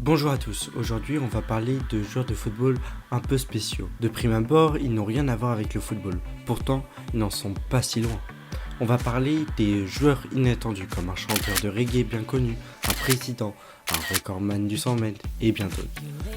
Bonjour à tous, aujourd'hui on va parler de joueurs de football un peu spéciaux. De prime abord, ils n'ont rien à voir avec le football, pourtant ils n'en sont pas si loin. On va parler des joueurs inattendus comme un chanteur de reggae bien connu, un président, un recordman du 100 mètres et bien d'autres.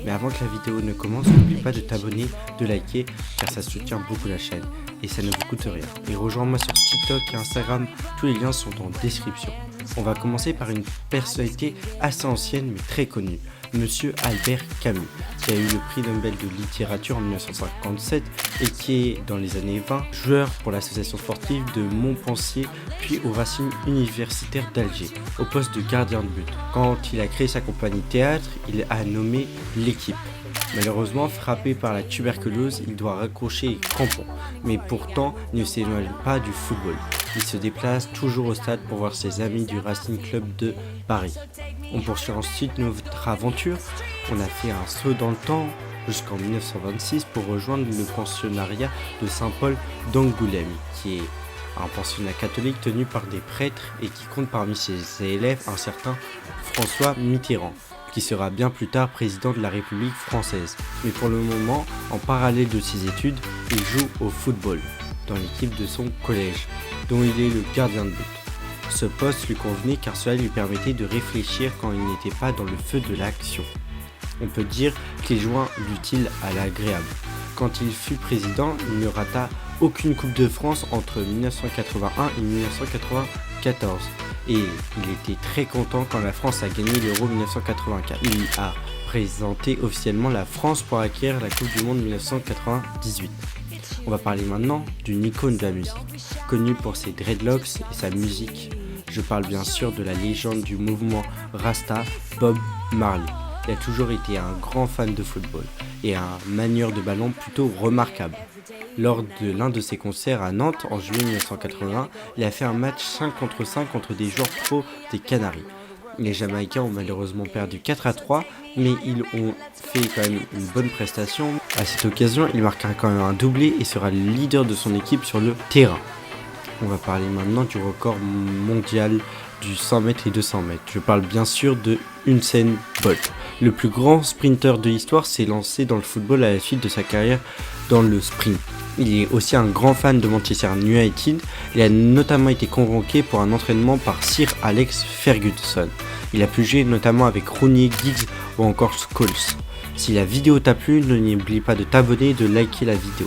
Mais avant que la vidéo ne commence, n'oublie pas de t'abonner, de liker car ça soutient beaucoup la chaîne et ça ne vous coûte rien. Et rejoins-moi sur TikTok et Instagram, tous les liens sont en description. On va commencer par une personnalité assez ancienne mais très connue, Monsieur Albert Camus, qui a eu le prix Nobel de littérature en 1957 et qui est, dans les années 20, joueur pour l'association sportive de Montpensier puis au Racing universitaire d'Alger, au poste de gardien de but. Quand il a créé sa compagnie théâtre, il a nommé l'équipe. Malheureusement, frappé par la tuberculose, il doit raccrocher les crampons, mais pourtant il ne s'éloigne pas du football. Il se déplace toujours au stade pour voir ses amis du Racing Club de Paris. On poursuit ensuite notre aventure. On a fait un saut dans le temps jusqu'en 1926 pour rejoindre le pensionnariat de Saint-Paul d'Angoulême, qui est un pensionnat catholique tenu par des prêtres et qui compte parmi ses élèves un certain François Mitterrand, qui sera bien plus tard président de la République française. Mais pour le moment, en parallèle de ses études, il joue au football dans l'équipe de son collège, dont il est le gardien de but. Ce poste lui convenait car cela lui permettait de réfléchir quand il n'était pas dans le feu de l'action. On peut dire qu'il joint l'utile à l'agréable. Quand il fut président, il ne rata aucune Coupe de France entre 1981 et 1994. Et il était très content quand la France a gagné l'Euro 1984. Il a présenté officiellement la France pour acquérir la Coupe du Monde 1998. On va parler maintenant d'une icône de la musique, connue pour ses dreadlocks et sa musique. Je parle bien sûr de la légende du mouvement Rasta, Bob Marley. Il a toujours été un grand fan de football et un manieur de ballon plutôt remarquable. Lors de l'un de ses concerts à Nantes en juillet 1980, il a fait un match 5 contre 5 contre des joueurs pro des Canaries. Les Jamaïcains ont malheureusement perdu 4-3, mais ils ont fait quand même une bonne prestation. À cette occasion, il marquera quand même un doublé et sera le leader de son équipe sur le terrain. On va parler maintenant du record mondial du 100 mètres et 200 mètres. Je parle bien sûr de Usain Bolt. Le plus grand sprinter de l'histoire s'est lancé dans le football à la suite de sa carrière dans le sprint. Il est aussi un grand fan de Manchester United. Il a notamment été convoqué pour un entraînement par Sir Alex Ferguson. Il a pu jouer notamment avec Rooney, Giggs ou encore Scholes. Si la vidéo t'a plu, n'oublie pas de t'abonner et de liker la vidéo.